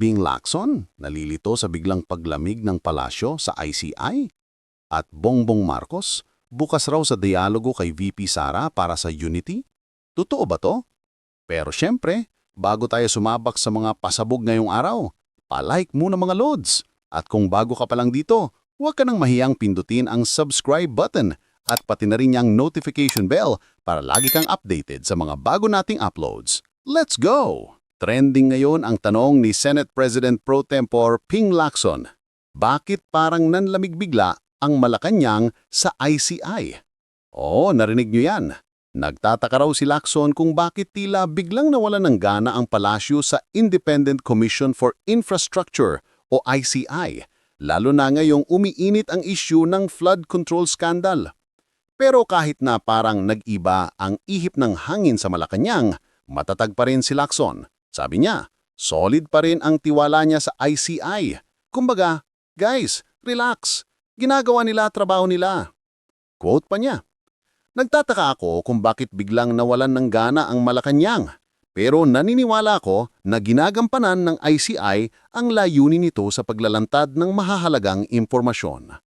Ping Lacson, nalilito sa biglang paglamig ng palasyo sa ICI. At Bongbong Marcos, bukas raw sa dialogo kay VP Sara para sa Unity. Totoo ba to? Pero syempre, bago tayo sumabak sa mga pasabog ngayong araw, palike muna mga lods. At kung bago ka pa lang dito, huwag ka nang mahiyang pindutin ang subscribe button at pati na rin yung notification bell para lagi kang updated sa mga bago nating uploads. Let's go! Trending ngayon ang tanong ni Senate President Pro Tempore Ping Lacson. Bakit parang nanlamig bigla ang Malacanang sa ICI? Oo, narinig nyo yan. Nagtataka raw si Lacson kung bakit tila biglang nawalan ng gana ang palasyo sa Independent Commission for Infrastructure o ICI, lalo na ngayong umiinit ang issue ng flood control scandal. Pero kahit na parang nag-iba ang ihip ng hangin sa Malacanang, matatag pa rin si Lacson. Sabi niya, solid pa rin ang tiwala niya sa ICI. Kumbaga, guys, relax. Ginagawa nila trabaho nila. Quote pa niya, nagtataka ako kung bakit biglang nawalan ng gana ang Malacanang. Pero naniniwala ako na ginagampanan ng ICI ang layunin nito sa paglalantad ng mahahalagang impormasyon.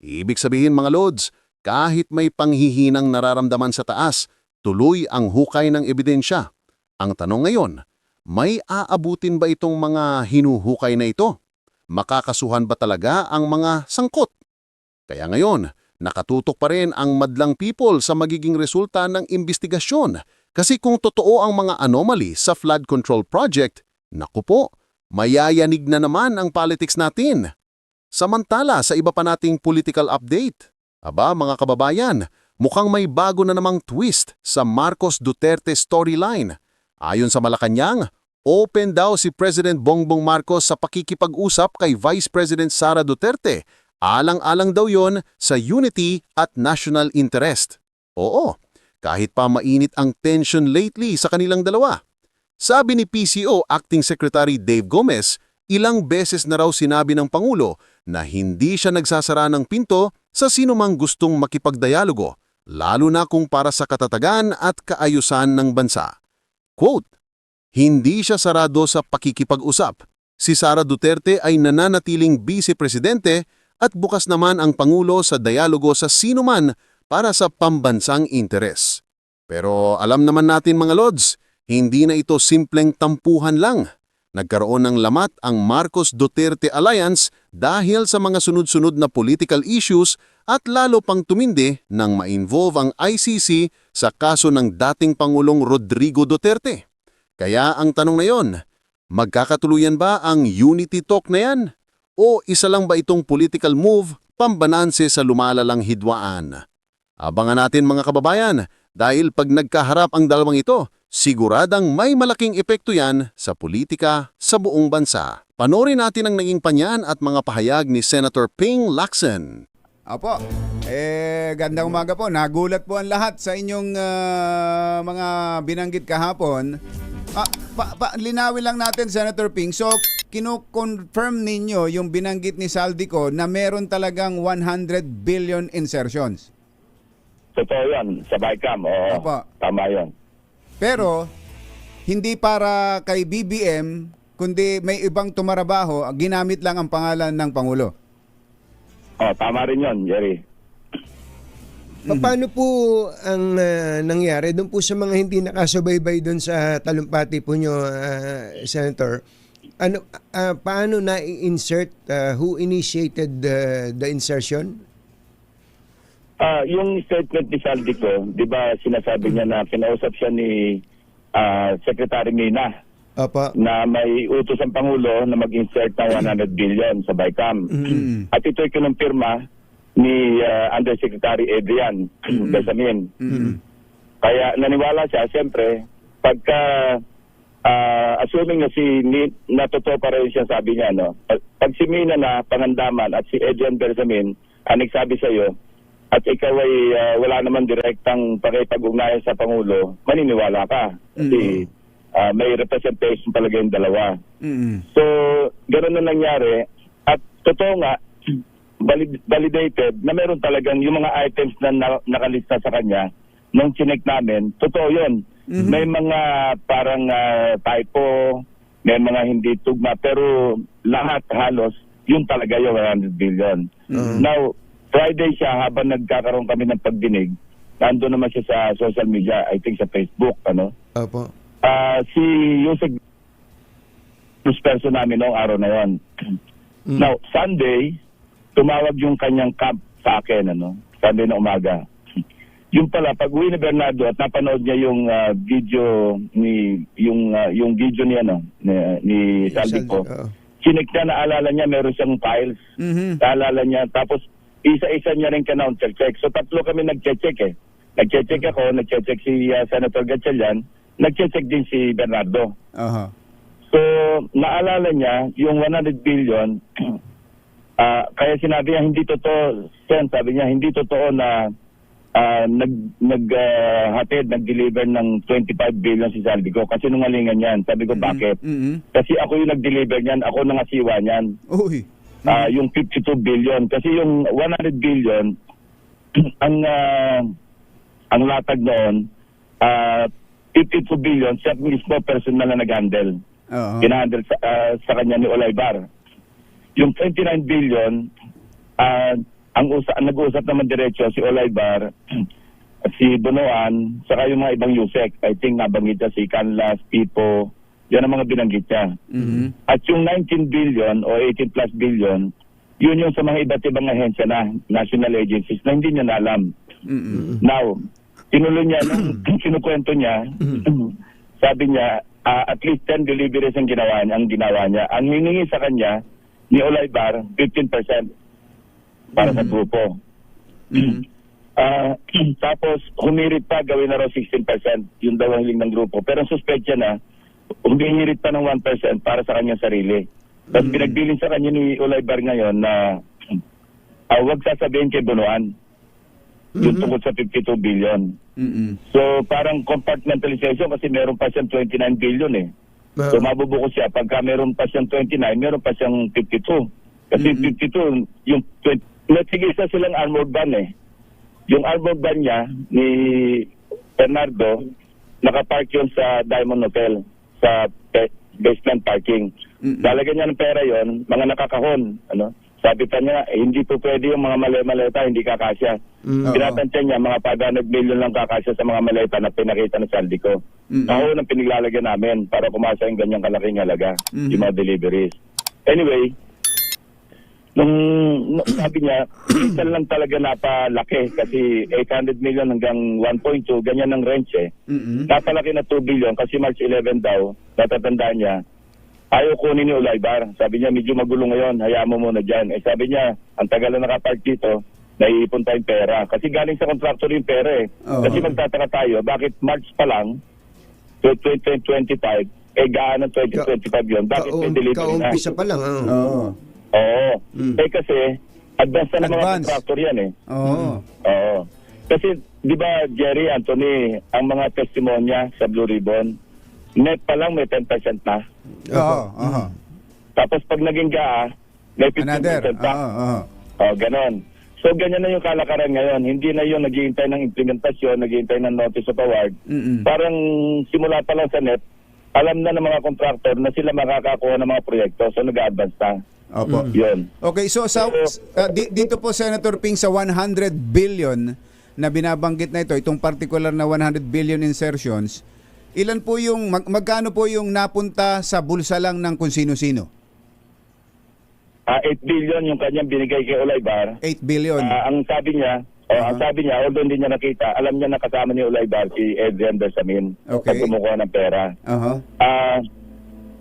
Ibig sabihin mga lods, kahit may panghihinang nararamdaman sa taas, tuloy ang hukay ng ebidensya. Ang tanong ngayon, may aabutin ba itong mga hinuhukay na ito? Makakasuhan ba talaga ang mga sangkot? Kaya ngayon, nakatutok pa rin ang madlang people sa magiging resulta ng imbestigasyon. Kasi kung totoo ang mga anomaly sa flood control project, naku po, mayayanig na naman ang politics natin. Samantala sa iba pa nating political update, aba mga kababayan, mukhang may bago na namang twist sa Marcos Duterte storyline. Ayon sa Malacanang, open daw si President Bongbong Marcos sa pakikipag-usap kay Vice President Sara Duterte. Alang-alang daw yon sa unity at national interest. Oo, kahit pa mainit ang tension lately sa kanilang dalawa. Sabi ni PCO Acting Secretary Dave Gomez, ilang beses na raw sinabi ng Pangulo na hindi siya nagsasara ng pinto sa sinumang gustong makipagdialogo, lalo na kung para sa katatagan at kaayusan ng bansa. Quote, hindi siya sarado sa pakikipag-usap. Si Sara Duterte ay nananatiling vice-presidente at bukas naman ang Pangulo sa dialogo sa sinuman para sa pambansang interes. Pero alam naman natin mga lods, hindi na ito simpleng tampuhan lang. Nagkaroon ng lamat ang Marcos Duterte Alliance dahil sa mga sunod-sunod na political issues at lalo pang tumindi nang ma-involve ang ICC sa kaso ng dating Pangulong Rodrigo Duterte. Kaya ang tanong na yon, magkakatuluyan ba ang unity talk na yan? O isa lang ba itong political move pambananse sa lumalalang hidwaan? Abangan natin mga kababayan dahil pag nagkaharap ang dalawang ito, siguradang may malaking epekto yan sa politika sa buong bansa. Panoorin natin ang naging panyan at mga pahayag ni Senator Ping Lacson. Opo, gandang umaga po. Nagulat po ang lahat sa inyong mga binanggit kahapon. Linawin lang natin, Senator Ping. So, kino-confirm ninyo yung binanggit ni Saldico na meron talagang 100 billion insertions. Totoo yan, sa BICAM. Opo. Tama yun. Pero, hindi para kay BBM, kundi may ibang tumarabaho, ginamit lang ang pangalan ng Pangulo. Tama rin yun, Jerry. Paano po ang nangyari doon po sa mga hindi nakasubaybay doon sa talumpati po nyo, Senator? Paano na-insert? Who initiated the insertion? Yung statement ni Saldico, di ba sinasabi niya na kinausap siya ni Secretary Mina Opo. na may utos ang Pangulo na mag-insert ng 100 billion sa BICAM. At ito'y kinumpirma ni Undersecretary Adrian Besamin. Kaya naniwala siya, siyempre, pagka assuming na na totoo pa rin siya sabi niya, no? Pag si Mina na pangandaman at si Adrian Besamin ang nagsabi sa iyo, at ikaw ay wala naman direktang pakipag-ugnayan sa Pangulo, maniniwala ka. Kasi may representation talaga yung dalawa. So, ganoon na nangyari. At totoo nga, validated na meron talagang yung mga items na nakalista sa kanya nung chinek namin, totoo yun. May mga parang typo, may mga hindi tugma, pero lahat halos, yun talaga yung 100 billion. Now, Friday siya, habang nagkakaroon kami ng pagdinig, nandun naman siya sa social media, I think sa Facebook, ano. Opo. Si Yusek, person namin noong araw na yon. Now, Sunday, tumawag yung kanyang camp sa akin, ano, Sunday na umaga. Yung pala, pag uwi ni Bernardo at napanood niya yung video yung video niya, no, ni Saldico, chinik niya, naalala niya, meron siyang files, naalala niya, tapos isa-isa niya rin ka-check. So tatlo kami nag-check eh. Nag-check ako, nag-check si Senator Gatchalian, nag-check din si Bernardo. So, naalala niya, yung 100 billion, kaya sinabi niya, hindi totoo, sabi niya, hindi totoo na nag-deliver ng 25 billion si Saldico kasi nungalingan yan. Sabi ko, bakit? Kasi ako yung nag-deliver niyan, ako nangasiwa niyan. Uy. Yung 52 billion. Kasi yung 100 billion, ang latag noon, 52 billion, siya mismo personal na nag-handle. Kinahandle sa kanya ni Olaybar. Yung 29 billion, nag-uusap naman diretso si Olaybar, si Bonoan, saka yung mga ibang Yusek. I think nabanggit niya si Canlas, Pipo, yan ang mga binanggit niya. At yung 19 billion o 18 plus billion, yun yung sa mga iba't ibang ahensya na, national agencies, na hindi niya na alam. Now, tinuloy niya, nung kinukwento niya, sabi niya, at least 10 deliveries ang ginawa niya. Ang hiningi sa kanya, ni Olaybar, 15%. Para sa grupo. Tapos, humirit pa, gawin na raw 16%. Yun daw ang hiling ng grupo. Pero ang suspect na, humihirit pa ng 1% para sa kanyang sarili. Tapos pinagbilin sa kanya ni Olaybar ngayon na huwag sasabihin kay Bonoan. Yung tungkol sa 52 billion. So, parang compartmentalization kasi meron pa siyang 29 billion eh. So, mabubuko siya. Pagka meron pa siyang 29, meron pa siyang 52. Kasi 52, yung 20, natigisa silang armored van eh. Yung armored van niya, ni Bernardo, nakapark yun sa Diamond Hotel, sa basement parking. Lalagyan niya ng pera yon, mga nakakahon. Ano? Sabi pa niya, hindi po pwede yung mga maleta, hindi kakasya. Pinatantya niya, mga 500 million lang kakasya sa mga maleta na pinakita ng Saldico. Kahon ang pinaglalagyan namin para kumasa yung ganyang kalaking halaga, yung mga deliveries. Anyway, nung sabi niya, minsan lang talaga napalaki kasi 800 million hanggang 1.2, ganyan ang range eh. Napalaki na 2 billion kasi March 11 daw, natatandaan niya, ayaw kunin ni Olaybar. Sabi niya, medyo magulo ngayon, hayaan mo muna dyan. Eh sabi niya, ang tagal na nakapark dito, naiipon tayong pera. Kasi galing sa contractor yung pera eh. Kasi magtataka tayo, bakit March pa lang, 2025, gaan ng 2025 yun. Bakit may delivery na? Kaumpisa pa lang. Oo. Kasi, advance na ng mga contractor yan eh. Oo. Kasi, di ba, Jerry, Anthony, ang mga testimonya sa Blue Ribbon, net pa lang may 10% na. Tapos pag naging GAA, may 15% pa. Ganon. So, ganyan na yung kalakaran ngayon. Hindi na yung naghihintay ng implementasyon, naghihintay ng notice of award. Parang simula pa lang sa net, alam na ng mga contractor na sila makakakuha ng mga proyekto. So, nag-advance na. Opo. Yun. Okay, so dito po, Senator Ping, sa 100 billion na binabanggit na ito, itong particular na 100 billion insertions, ilan po yung, magkano po yung napunta sa bulsa lang ng kung sino-sino? 8 billion yung kanyang binigay kay Olaybar. 8 billion. Ang sabi niya, although hindi niya nakita, alam niya na kasama ni Olaybar si Adrian Bersamin Okay. na kumukuha ng pera. 1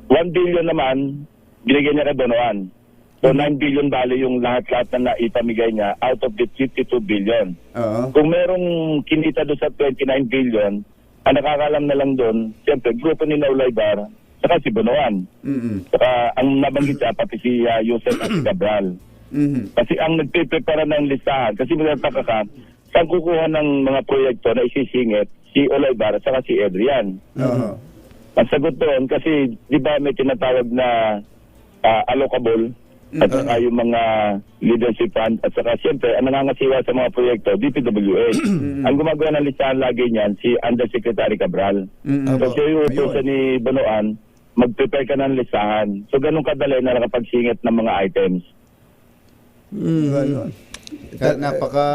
billion naman, binigay niya kay Bonoan. So 9 billion bali yung lahat-lahat na naipamigay niya out of the 52 billion. Kung merong kinita doon sa 29 billion, ang nakakalam na lang doon, siyempre, grupo ni Olaybar, saka si Bonoan. Saka ang nabanggit siya, pati si Yusef at si Cabral. Kasi ang nagpiprepara ng listahan, kasi magtataka ka, saan kukuha ng mga proyekto na isisingit si Olaybar at saka si Adrian. Ang sagot doon, kasi di ba may tinatawag na allocable at saka yung mga leadership fund at saka siyempre ang nangangasiwa sa mga proyekto, DPWH. Ang gumagawa ng listahan lagi niyan, si Undersecretary Cabral. So siya yung utusan ni Bonoan, mag-prepare ka ng listahan. So ganun kadali na nakapagsingit ng mga items. Ganun. Kaya napaka...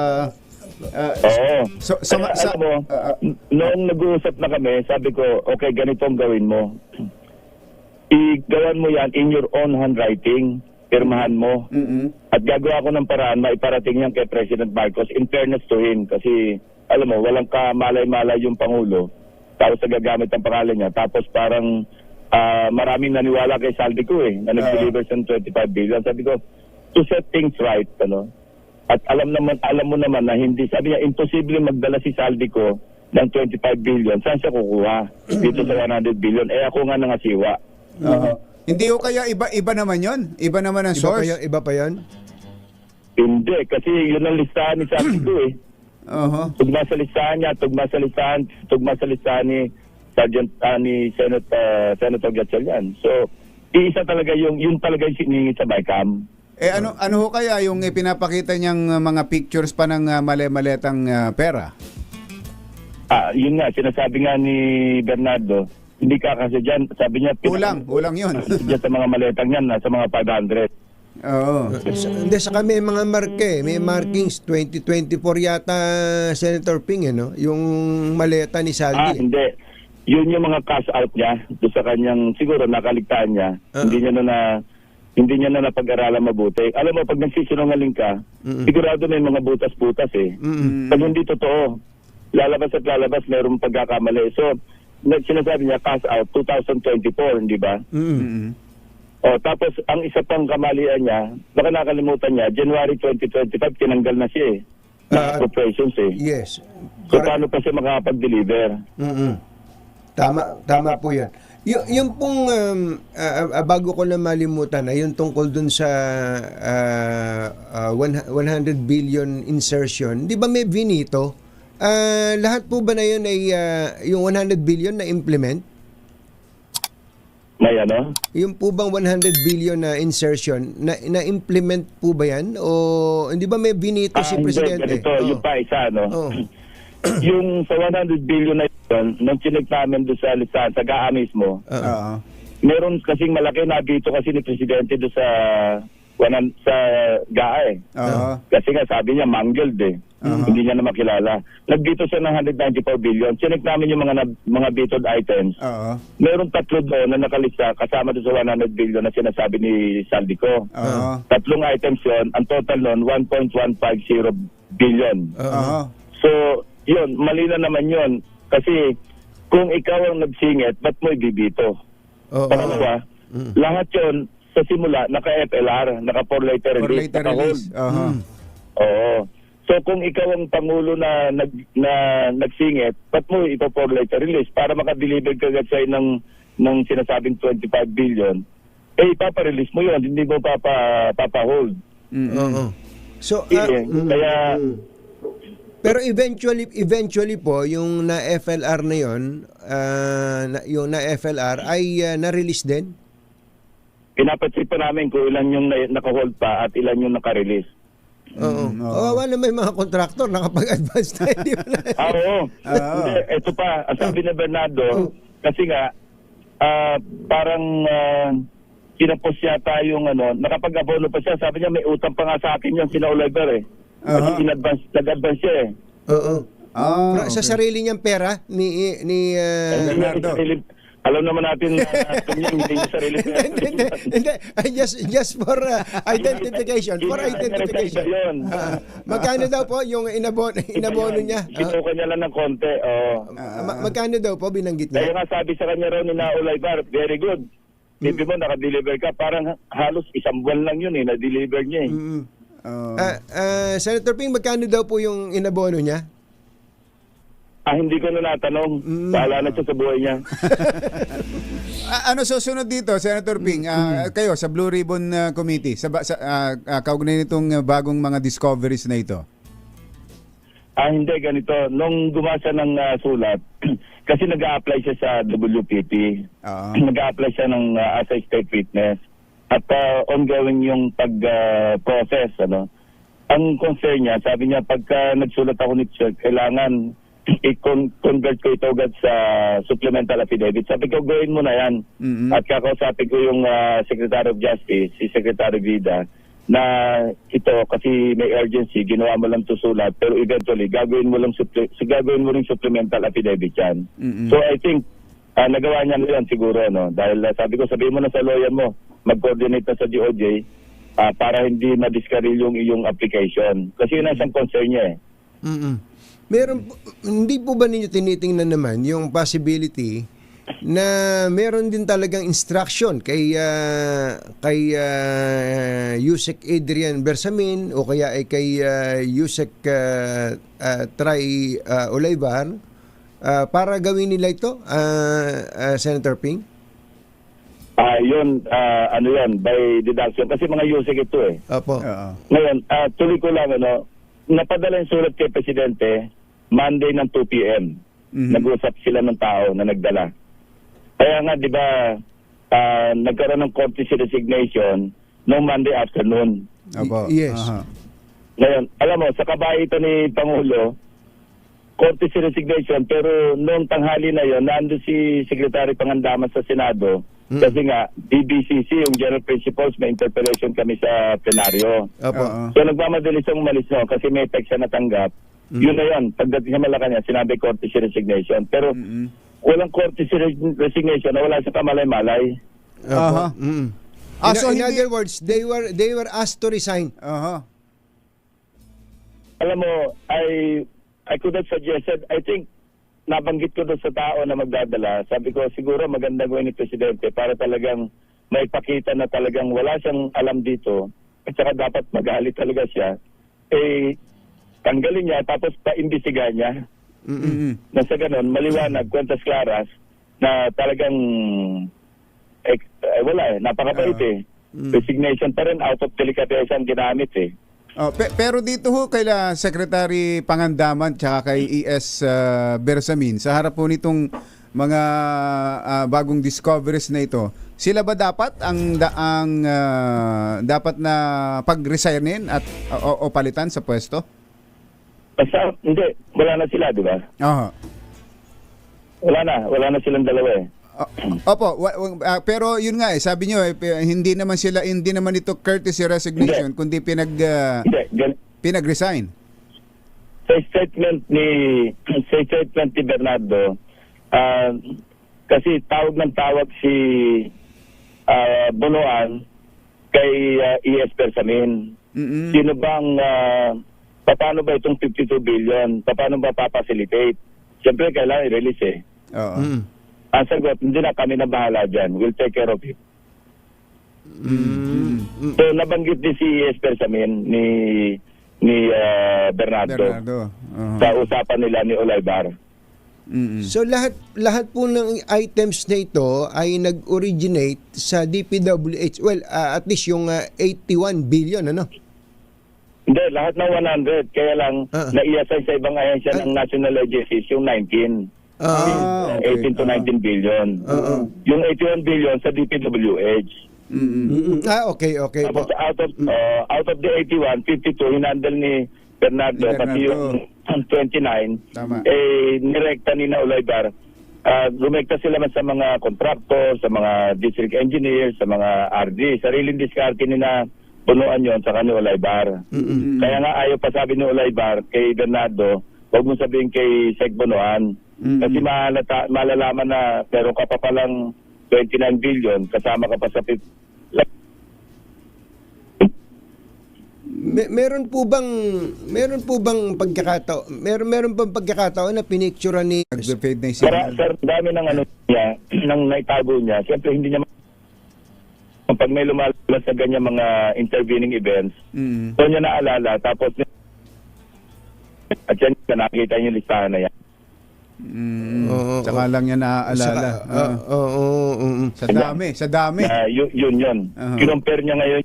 Oo. Kaya, sa- alam mo, noong nag-uusap na kami, sabi ko, okay, ganito ang gawin mo. Igawan mo yan in your own handwriting, pirmahan mo. At gagawa ko ng paraan, maiparating yan kay President Marcos in fairness to him. Kasi, alam mo, walang kamalay-malay yung Pangulo. Tapos nagagamit ang pangalan niya. Tapos parang maraming naniwala kay Saldico na nag-deliver sa 25 billion. Sabi ko, to set things right, at alam mo naman na hindi, sabi niya, imposible magdala si Saldico ng 25 billion. Saan siya kukuha? Dito sa 100 billion. Ako nga nangasiwa. Hindi ko kaya iba naman yon? Iba naman ang source? Iba pa yun? Hindi, kasi yun ang listahan ni Saldico Tugma sa listahan niya, tugma sa listahan ni Sergeant ni Senator Gatchalian. So, iisa talaga yun talaga yung siningi sa BICAM. Ano ho kaya yung ipinapakita niyang mga pictures pa ng male-maletang pera? Yun nga, sinasabi nga ni Bernardo, hindi ka kasi dyan, sabi niya, Ulang yun. Dyan sa mga maletang yan, nasa mga 500. Oo. Hindi, saka may mga marke, may markings 2024 yata, Senator Ping, no? Yung maleta ni Saldi. Hindi. Yun yung mga cash out niya, doon sa kanyang, siguro nakaligtaan niya, hindi niya na napag-aralan mabuti. Alam mo, pag nagsisinungaling ka, sigurado may mga butas-butas Pag hindi totoo, lalabas at lalabas, mayroong pagkakamali. So, sinasabi niya, cash out 2024, hindi ba? Tapos, ang isa pang kamalian niya, baka nakalimutan niya, January 2025, tinanggal na siya appropriations Yes. So, paano pa siya makakapag-deliver? Tama po yan. Yung pong, bago ko na malimutan, yung tungkol dun sa 100 billion insertion, di ba may vinito? Lahat po ba na yun ay yung 100 billion na implement? May ano? Yung po bang 100 billion na insertion, na-implement po ba yan? O hindi ba may vinito si Presidente? Ganito, yung pa isa, yung sa 100 billion na yun, nung chinek namin doon sa listahan, sa GAA mismo, meron kasing malaki na dito kasi ni Presidente doon sa GAA Kasi nga sabi niya, mangled Hindi niya na makilala. Nagdito siya ng 194 billion. Chinek namin yung mga vetoed items. Meron tatlo doon na nakalista kasama doon sa 100 billion na sinasabi ni Saldico. Tatlong items yun. Ang total nun, 1.150 billion. So, yun, mali na naman yun. Kasi kung ikaw ang nagsingit, ba't mo ibibito? Pangalawa, lahat yun sa simula, naka-FLR, naka-4 letter release. Oo. So kung ikaw ang Pangulo na nagsingit, ba't mo ipo-4 letter release para makadeliver ka agad sa'yo ng sinasabing 25 billion? Ipaparelease mo yun, hindi mo papahold. So, kaya... Pero eventually po, yung na-FLR na yun, yung na-FLR ay na-release din? Pinapatsip pa namin kung ilan yung naka-hold pa at ilan yung naka-release. Wala may mga kontraktor nakapag-advance na. Oo. Ito pa, ang sabi ni Bernardo, kasi nga, parang kinapos yata yung nakapag-abono pa siya. Sabi niya, may utang pa nga sa akin yung sina-Oliver Kasi nag-advance siya Sa sarili niyang pera ni Bernardo. Alam naman natin na hindi yung sarili pera. Hindi. Just for identification. For identification. Magkano daw po yung inabono niya? Kinuha niya lang ng konti. Magkano daw po binanggit niya? Kaya nga sabi sa kanya raw ni Oliver, very good. Sabi mo, naka-deliver ka. Parang halos isang buwan lang yun na-deliver niya Senator Ping, magkano daw po yung inabono niya? Hindi ko na natanong. Bahala na siya sa buhay niya. Ano susunod dito, Senator Ping? Kayo sa Blue Ribbon Committee, kaugnay nitong bagong mga discoveries na ito? Hindi, ganito. Nung gumasa ng sulat, kasi nag-a-apply siya sa WPP. Nag-a-apply siya ng as a state witness. At ongoing yung pag-process. Ang concern niya, sabi niya, pagka nagsulat ako nito, kailangan i-convert ko ito agad sa supplemental affidavit. Sabi ko, gawin mo na yan. At kakausapin ko yung Secretary of Justice, si Secretary Vida, na ito kasi may urgency, ginawa mo lang to sulat, pero eventually gagawin mo ring supplemental affidavit yan. So I think nagawa niya na yan siguro, no? Dahil sabi ko, sabihin mo na sa lawyer mo, mag-coordinate na sa DOJ para hindi ma-discarril yung iyong application. Kasi yun ang isang concern niya eh. Hindi po ba ninyo tinitingnan naman yung possibility na meron din talagang instruction kay Yusek Adrian Bersamin o kaya ay kay Yusek Try Olaybar para gawin nila ito, Senator Ping? Yun, ano yan, by deduction. Kasi mga Yusek ito eh. Opo. Ngayon, tuloy ko lang, napadala yung sulat kay Presidente Monday ng 2 p.m. Nag-usap sila ng tao na nagdala. Kaya nga, di ba, nagkaroon ng courtesy resignation noong Monday afternoon. Yes. Ngayon, alam mo, sa kabaitan ni Pangulo, courtesy resignation, pero noong tanghali na yon, nando si Secretary Pangandaman sa Senado, kasi nga, DBCC, yung General Principles, may interpellation kami sa plenaryo. Opo. So nagmamadali siyang umalis, no, kasi may text siya natanggap. Yun na yun, pagdating sa Malacanang, sinabi courtesy resignation. Pero walang courtesy resignation na wala sa kamalay-malay. Opo. So In hindi... other words, they were asked to resign. Alam mo, I could have suggested, I think, nabanggit ko doon sa tao na magdadala. Sabi ko, siguro maganda gawin ni Presidente para talagang may pakita na talagang wala siyang alam dito at saka dapat magalit talaga siya. Tanggalin niya tapos paimbestigahan niya. Na sa ganun, maliwanag, kwentas klaras na talagang wala napakabait Resignation pa rin, out of delicatessa ang ginamit pero dito ho kay Secretary Pangandaman tsaka kay ES Bersamin, sa harap po nitong mga bagong discoveries na ito, sila ba dapat dapat na pag-resignin at o palitan sa pwesto? Basta, hindi, wala na sila, di ba? Wala na silang dalawa Opo, pero yun nga sabi niyo hindi naman ito courtesy resignation kundi pinag-resign. Sa statement ni Bernardo, kasi tawag si Bonoan kay ES Bersamin. Sino bang paano ba itong 52 billion? Paano ba papacilitate? Siyempre kailangan i-release Ang sagot, hindi na kami na bahala dyan. We'll take care of it. So, nabanggit din si ES Bersamin ni Bernardo. Sa usapan nila ni Olaybar. So, lahat po ng items na ito ay nag-originate sa DPWH. Well, at least yung 81 billion, ano? Hindi, lahat ng 100. Kaya lang, nai-assign sa ibang ahensya ng national agencies yung 19. 18 to 19 billion. Yung 81 billion sa DPWH. Okay. Tapos out of the 81, 52 hinandle ni Bernardo. Pati yung 29, nirekta ni na Olaybar. Rumekta sila man sa mga contractor, sa mga district engineers, sa mga RD. Sariling diskarte ni na punuan yon sa kanila Olaybar. Kaya nga ayaw pa sabi ni Olaybar kay Bernardo, huwag mo sabihin kay Sec Bonoan. Kasi malalaman na meron ka pa palang 29 billion kasama ka pa sa meron po bang pagkakataon na pinicturean ni Nag-fade na yung signal. Sir, dami ng niya, nang naitago niya. Siyempre hindi niya pag may lumalabas sa ganyan mga intervening events, so niya naalala tapos at yan nakita niyo yung listahan na yan. Saka lang niya naaalala. Sa dami. Yun. Kinumpare niya ngayon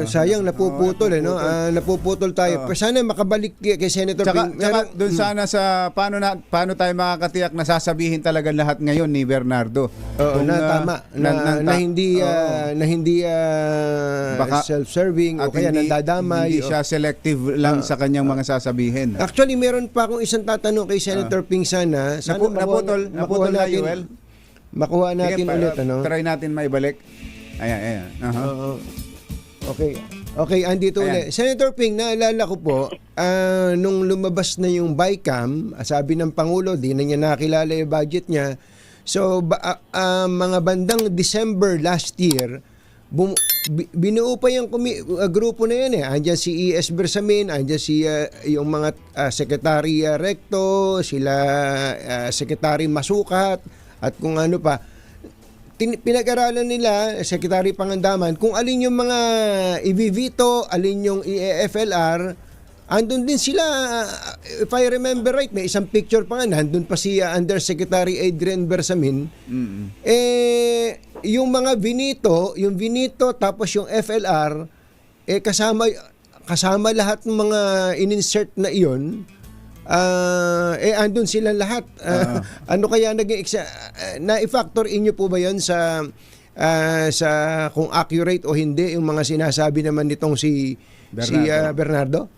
Sayang, napuputol, no? Napuputol tayo. Pero sana makabalik kay Senator Tsaka, Ping. tsaka doon sana sa paano tayo makakatiyak na sasabihin talaga lahat ngayon ni Bernardo. Oo, Kung, na tama na hindi Baka- self-serving o at kaya hindi, nandadamay. hindi siya selective lang sa kanyang mga sasabihin. Actually, meron pa akong isang tatanong kay Senator Ping sana. Sana Naputol na, Joel. Makuha natin Sige, ulit, ano? Try natin maibalik. Ayan. Aha. Oo. Okay, andito Ayan. ulit. Senator Ping, naalala ko po, nung lumabas na yung BICAM, sabi ng Pangulo, di na niya nakilala yung budget niya. So, mga bandang December last year, binuo pa yung grupo na yan eh. Andiyan si E.S. Bersamin, andiyan si yung mga Secretary Recto, sila Secretary Masukat, at kung ano pa. Pinag-aralan nila, Secretary Pangandaman, kung alin yung mga i-veto, alin yung i-FLR, andun din sila, if I remember right, may isang picture pa nga, nandun pa si Undersecretary Adrian Bersamin. Yung mga yung Vinito, tapos yung FLR, kasama lahat ng mga in-insert na iyon, andun sila lahat. Ano kaya naging na-factor in nyo po ba yun sa kung accurate o hindi yung mga sinasabi naman nitong si Bernardo?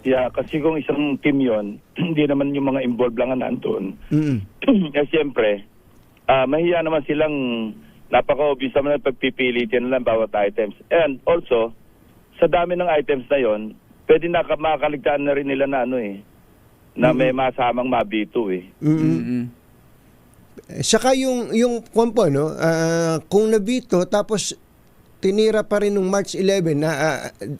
Yeah, kasi kung isang team yon, hindi naman yung mga involved lang na nandun. Siyempre, mahiya naman silang napaka-obvious naman na pagpipilitin lang bawat items. And also, sa dami ng items na yon, pwede makakaligtaan na rin nila na na may masamang mabito eh. Saka yung kompo, no, kung nabito tapos tinira pa rin nung March 11 na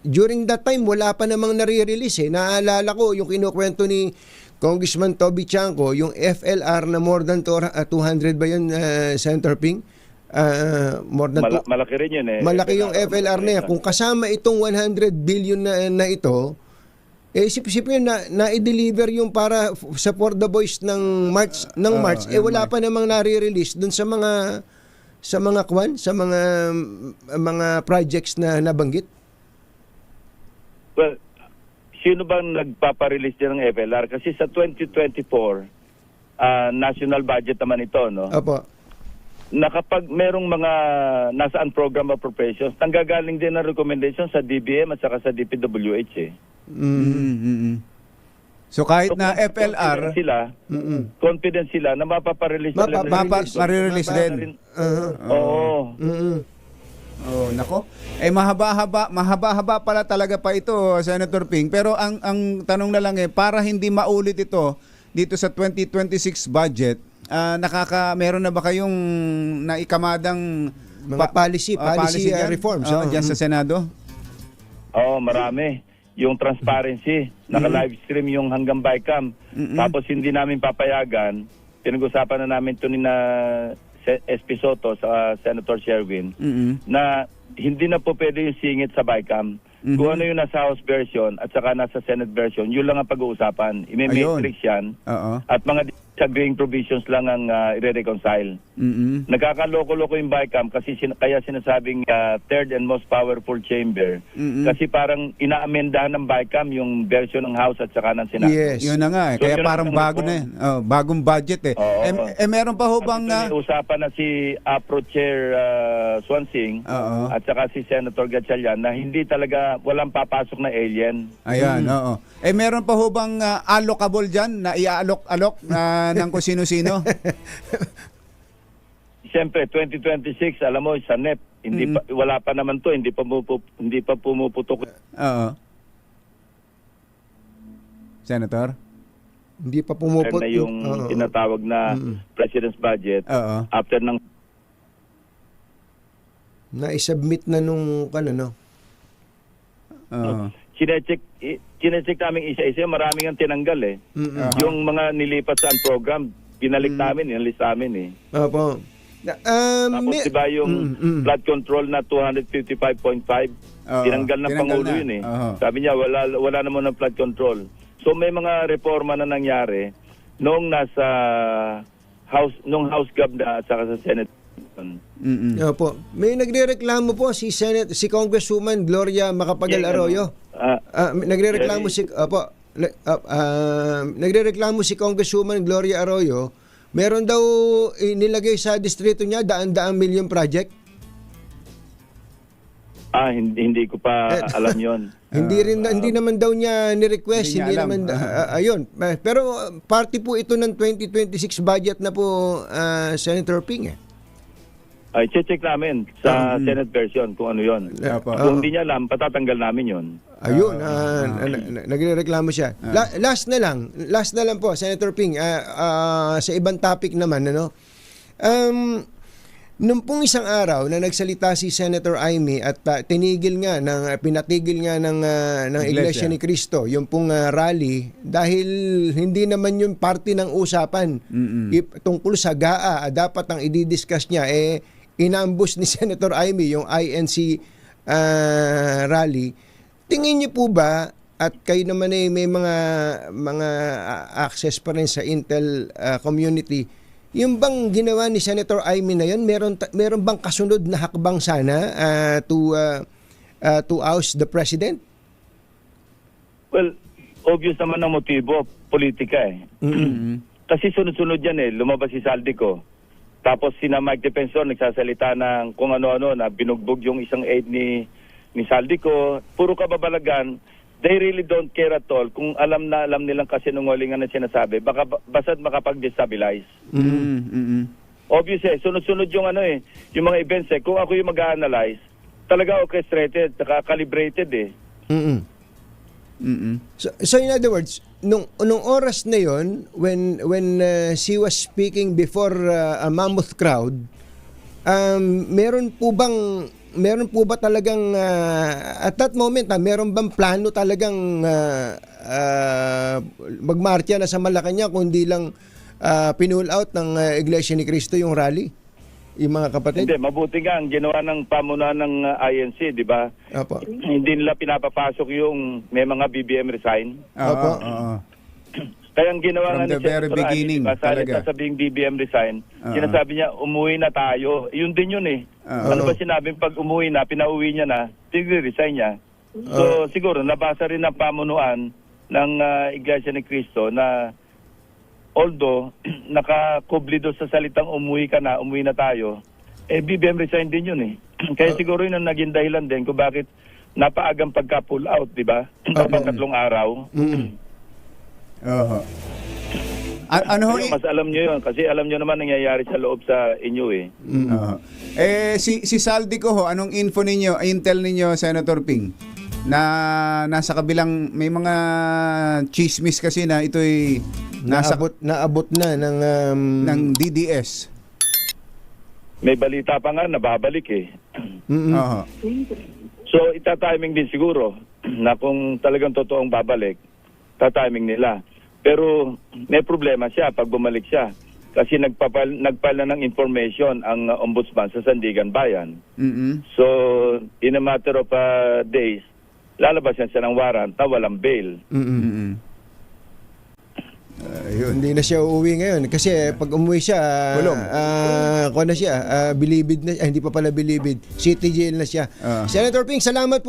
during that time wala pa namang nare-release eh. Naalala ko yung kinukwento ni Congressman Toby Chanco, yung FLR na more than 200 ba yun, Senator Ping? More than Malaki rin yun eh. Malaki yung FLR na yan. Kung kasama itong 100 billion na ito, isip-isip yun na i-deliver yung para sa For the Boys ng March, wala pa namang nare-release dun sa mga projects na nabanggit. Well, sino bang nagpaparelease din ng FLR? Kasi sa 2024, national budget naman ito, no? Opo. Na kapag merong mga nasaan program appropriations, nanggagaling din ang recommendation sa DBM at saka sa DPWH eh. So kahit So, na FLR, confident sila na mapaparelease marirelease din. Oo. Oh, nako. Mahaba-haba pala talaga pa ito, Senator Ping. Pero ang tanong na lang para hindi maulit ito dito sa 2026 budget, meron na ba kayong naikamadang Mga policy reforms diyan sa Senado? Oo, marami. Yung transparency, naka-live stream yung hanggang BICAM. Tapos hindi namin papayagan, pinag-usapan na namin ito ni na SP Soto sa Senator Sherwin, na hindi na po pwede yung singit sa BICAM. Kung ano yung nasa House version at saka nasa Senate version, yun lang ang pag-uusapan. I-matrix yan. At mga disagreeing provisions lang ang i-reconcile. Nagkakaloko-loko yung BICAM kasi kaya sinasabing third and most powerful chamber. Kasi parang ina-amendahan ng BICAM yung version ng House at saka ng Senate. Yes. Yun na nga eh. So, Kaya yun parang ang bago reform. na yan. Bagong budget eh. Oo. Meron pa ho bang At ito may usapan na si APRO Chair Swansing Oo. at saka si Senator Gatchalian na hindi talaga walang papasok na alien. Ayan, oo. Meron pa ho bang allocable dyan na iaalok-alok ng kung sino-sino? Siyempre 2026 alam mo sa NEP wala pa naman to, hindi pa pumuputok. Oo. Senator? Hindi pa pumupot. Na yung tinatawag na President's Budget Oo. after ng Na-submit na nung no? Oo. Chinecheck namin isa-isa, maraming ang tinanggal eh. Yung mga nilipat sa program, binalik namin, inalis namin eh. Opo. Tapos diba yung flood control na 255.5, tinanggal ng Pangulo na. yun eh. Oo. Sabi niya, wala naman ng flood control. So may mga reforma na nangyari noong nasa House Gov na at saka sa Senate. Mm-mm. Opo. May nagrereklamo po si Congresswoman Gloria Macapagal Arroyo. Nagrereklamo nagrereklamo si Congresswoman Gloria Arroyo. Meron daw nilagay sa distrito niya daan-daang milyon project. Hindi ko pa alam yon. Hindi naman daw niya ni-request, Hindi niya alam. ayun. Pero party po ito ng 2026 budget na po, Senator Ping. Ay, check namin sa Senate version kung ano yon. Opo. Kung hindi niya alam, patatanggal namin yon. Ayun, nagrereklamo siya. Last na lang po, Senator Ping, sa ibang topic naman, ano. Nung pong isang araw na nagsalita si Senator Amy at pinatigil nga ng Iglesia ni Cristo, yung pong rally, dahil hindi naman yung parte ng usapan tungkol sa GAA, dapat ang i-discuss niya, inambush ni Senator Amy yung INC rally. Tingin niyo po ba, at kayo naman may mga access pa rin sa Intel community, yung bang ginawa ni Senator Amy na yun, meron bang kasunod na hakbang sana to oust the president? Well, obvious naman ang motibo, politika eh. Kasi sunod-sunod yan lumabas si Saldico. Tapos sina Mike Defensor nagsasalita ng kung ano-ano na binugbog yung isang aide ni Saldico. Puro kababalagan. They really don't care at all. Kung alam nilang kasinungalingan na sinasabi, basta't makapag-destabilize. Obvious sunod-sunod yung yung mga events Kung ako yung mag-analyze, talaga orchestrated, calibrated So in other words, nung oras na yon, when she was speaking before a mammoth crowd, meron po ba talagang at that moment meron bang plano talagang magmarcha na sa Malacanang, kundi lang pinull out ng Iglesia ni Cristo yung rally, yung mga kapatid? Hindi, mabuti nga ang ginawa ng pamunuan ng INC, di ba? Opo. Hindi nila pinapapasok yung may mga BBM resign. Opo. Kaya ang ginawa From nga ni the very Senator beginning, Amy, talaga. sasabing BBM resign, sinasabi niya, umuwi na tayo. Yun din yun Ano ba sinabing pag umuwi na, pinauwi niya na, resign niya. So siguro, nabasa rin ng pamunuan ng Iglesia ni Cristo na although nakakubli doon sa salitang umuwi na tayo, BBM resign din yun Kaya siguro yun ang naging dahilan din kung bakit napaagang pagka-pull out, di ba? Dapat 3 araw. Mas alam nyo yun kasi alam nyo naman nangyayari sa loob sa inyo Si Saldico ho, anong intel ninyo, Senator Ping? Na nasa kabilang, may mga chismis kasi na ito'y naabot na ng DDS. May balita pa nga nababalik So itatiming din siguro na kung talagang totoong babalik, tatiming nila. Pero may problema siya pag bumalik siya. Kasi nagpal na ng information ang ombudsman sa Sandigan Bayan. So, in a matter of days, lalabas siya ng warrant na walang bail. Hindi na siya uuwi ngayon kasi pag umuwi siya, bilibid na, hindi pa pala bilibid, city jail na siya. Senator Ping, salamat po.